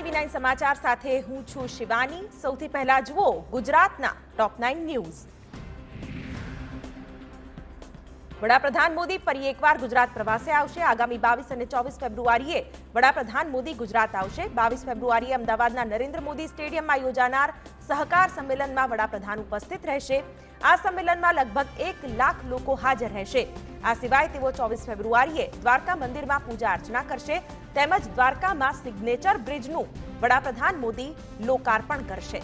ટીવી9 સમાચાર સાથે હું છું શિવાની। સૌથી પહેલા જુઓ ગુજરાતના ટોપ 9 ન્યૂઝ। વડાપ્રધાન મોદી ફરી એકવાર ગુજરાત પ્રવાસે આવશે। આગામી 22 અને 24 ફેબ્રુઆરીએ વડાપ્રધાન મોદી ગુજરાત આવશે। 22 ફેબ્રુઆરીએ અમદાવાદના નરેન્દ્ર મોદી સ્ટેડિયમમાં યોજાનાર સહકાર સંમેલનમાં વડાપ્રધાન ઉપસ્થિત રહેશે। આ સંમેલનમાં લગભગ 1 લાખ લોકો હાજર રહેશે। આ સિવાય તેઓ 24 ફેબ્રુઆરીએ દ્વારકા મંદિરમાં પૂજા અર્ચના કરશે તેમજ દ્વારકામાં સિગ્નેચર બ્રિજનું વડાપ્રધાન મોદી લોકાર્પણ કરશે।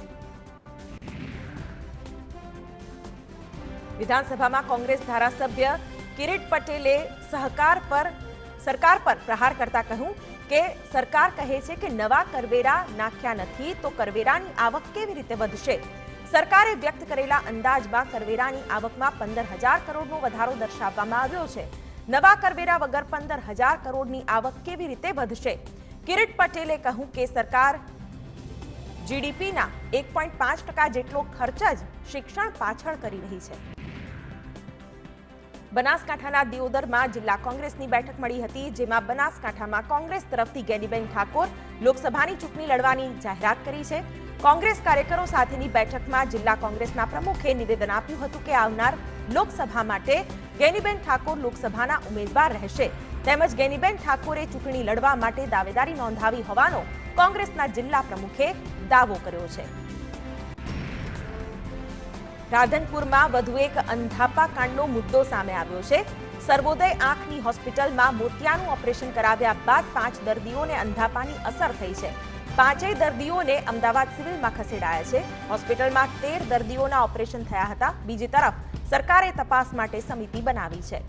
વિધાનસભામાં કોંગ્રેસ ધારાસભ્ય કિરીટ પટેલે સરકાર પર પ્રહાર કરતા કહ્યું કે સરકાર કહે છે કે નવા કરવેરા નાખ્યા નથી તો કરવેરાની આવક કેવી રીતે વધશે। સરકારે વ્યક્ત કરેલા અંદાજમાં કરવેરાની આવકમાં 15,000 કરોડનો વધારો દર્શાવવામાં આવ્યો છે। નવા કરવેરા વગર 15,000 કરોડની આવક કેવી રીતે વધશે। કિરીટ પટેલે કહ્યું કે સરકાર જીડીપીના 1.5% જેટલો ખર્ચ જ શિક્ષણ પાછળ કરી રહી છે। બનાસકાંઠાના દિયોદરમાં જિલ્લા કોંગ્રેસની બેઠક મળી હતી, જેમાં બનાસકાંઠામાં કોંગ્રેસ તરફથી ગેનીબેન ઠાકોર લોકસભાની ચૂંટણી લડવાની જાહેરાત કરી છે। કોંગ્રેસ કાર્યકરો સાથેની બેઠકમાં જિલ્લા કોંગ્રેસના પ્રમુખે નિવેદન આપ્યું હતું કે આવનાર લોકસભા માટે ગેનીબેન ઠાકોર લોકસભાના ઉમેદવાર રહેશે તેમજ ગેનીબેન ઠાકોરે ચૂંટણી લડવા માટે દાવેદારી નોંધાવી હોવાનો કોંગ્રેસના જિલ્લા પ્રમુખે દાવો કર્યો છે। રાધનપુરમાં વધુ એક અંધાપા કાંડનો મુદ્દો સામે આવ્યો છે। સર્વોદય આંખની હોસ્પિટલમાં મોતિયાનું ઓપરેશન કરાવ્યા બાદ 5 દર્દીઓને અંધાપાની અસર થઈ છે। 5 દર્દીઓને અમદાવાદ સિવિલમાં ખસેડાયા છે। હોસ્પિટલમાં 13 દર્દીઓના ઓપરેશન થયા હતા। બીજી તરફ સરકારે તપાસ માટે સમિતિ બનાવી છે।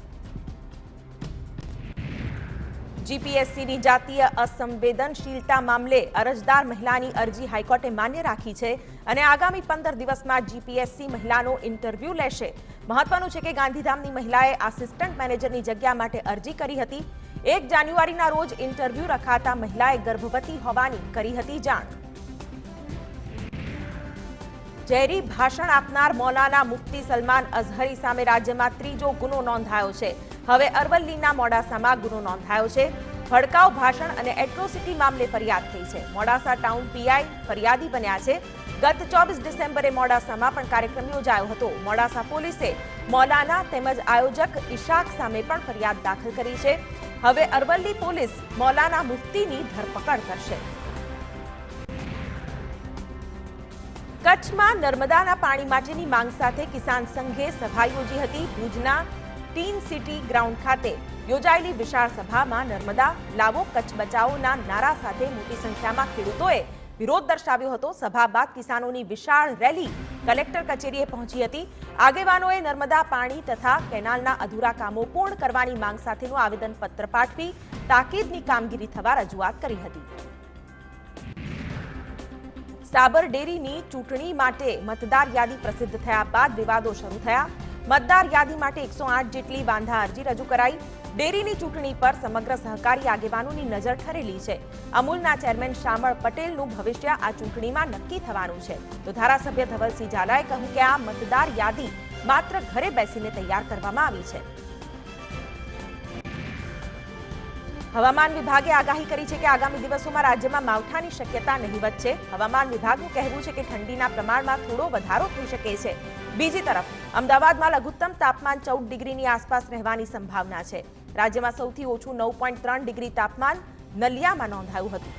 જીપીએસસીની જાતીય અસંવેદનશીલતા મામલે અરજદાર મહિલાની અરજી હાઈકોર્ટે માન્ય રાખી છે અને આગામી 15 દિવસમાં જીપીએસસી મહિલાનો ઇન્ટરવ્યૂ લેશે। મહત્વનું છે કે ગાંધીધામની મહિલાએ આસિસ્ટન્ટ મેનેજરની જગ્યા માટે અરજી કરી હતી। 1 જાન્યુઆરીના રોજ ઇન્ટરવ્યૂ રખાતા મહિલાએ ગર્ભવતી હોવાની કરી હતી જાણ। ઝેરી ભાષણ આપનાર મૌલાના મુફ્તી સલમાન અઝહરી સામે રાજ્યમાં 3જો ગુનો નોંધાયો છે। હવે અરવલ્લીના મોડાસામાં ગુનો નોંધાયો છે। ભડકાઉ ભાષણ અને એટ્રોસિટી મામલે ફરિયાદ થઈ છે। મોડાસા ટાઉન પીઆઈ ફરિયાદી બન્યા છે। ગત 24 ડિસેમ્બરે મોડાસામાં પણ કાર્યક્રમ યોજાયો હતો। મોડાસા પોલીસે મૌલાના તેમજ આયોજક ઇશાક સામે પણ ફરિયાદ દાખલ કરી છે। હવે અરવલ્લી પોલીસ મૌલાના મુફ્તીની ધરપકડ કરશે। કચ્છમાં નર્મદાના પાણી માટેની માંગ સાથે કિસાન સંઘે સભા યોજી હતી। ભુજના ટીન સિટી ગ્રાઉન્ડ ખાતે યોજાયેલી વિશાળ સભામાં નર્મદા લાવો કચ્છ બચાવોના નારા સાથે મોટી સંખ્યામાં ખેડૂતોએ વિરોધ દર્શાવ્યો હતો। સભા બાદ કિસાનોની વિશાળ રેલી કલેક્ટર કચેરીએ પહોંચી હતી। આગેવાનોએ નર્મદા પાણી તથા કેનાલના અધૂરા કામો પૂર્ણ કરવાની માંગ સાથેનું આવેદનપત્ર પાઠવી તાકીદની કામગીરી થવા રજૂઆત કરી હતી। સાબર ડેરીની ચૂંટણી માટે મતદાર યાદી પ્રસિદ્ધ થયા બાદ વિવાદો શરૂ થયા। મતદાર યાદી માટે 108 જેટલી વાંધા અરજી રજૂ કરાઈ। ડેરીની ચૂંટણી પર સમગ્ર સહકારી આગેવાનોની નજર ઠરેલી છે। અમૂલના ચેરમેન શામળ પટેલનું ભવિષ્ય આ ચૂંટણીમાં નક્કી થવાનું છે તો ધારાસભ્ય ધવલસિંહ ઝાલાએ કહ્યું કે આ મતદાર યાદી માત્ર ઘરે બેસીને તૈયાર કરવામાં આવી છે। હવામાન વિભાગે આગાહી કરી છે કે આગામી દિવસોમાં રાજ્યમાં માવઠાની શક્યતા નહીવત છે। હવામાન વિભાગનું કહેવું છે કે ઠંડીના પ્રમાણમાં થોડો વધારો થઈ શકે છે। બીજી તરફ અમદાવાદમાં લઘુત્તમ તાપમાન 14 ડિગ્રીની આસપાસ રહેવાની સંભાવના છે। રાજ્યમાં સૌથી ઓછું 9.3 ડિગ્રી તાપમાન નલિયામાં નોંધાયું હતું।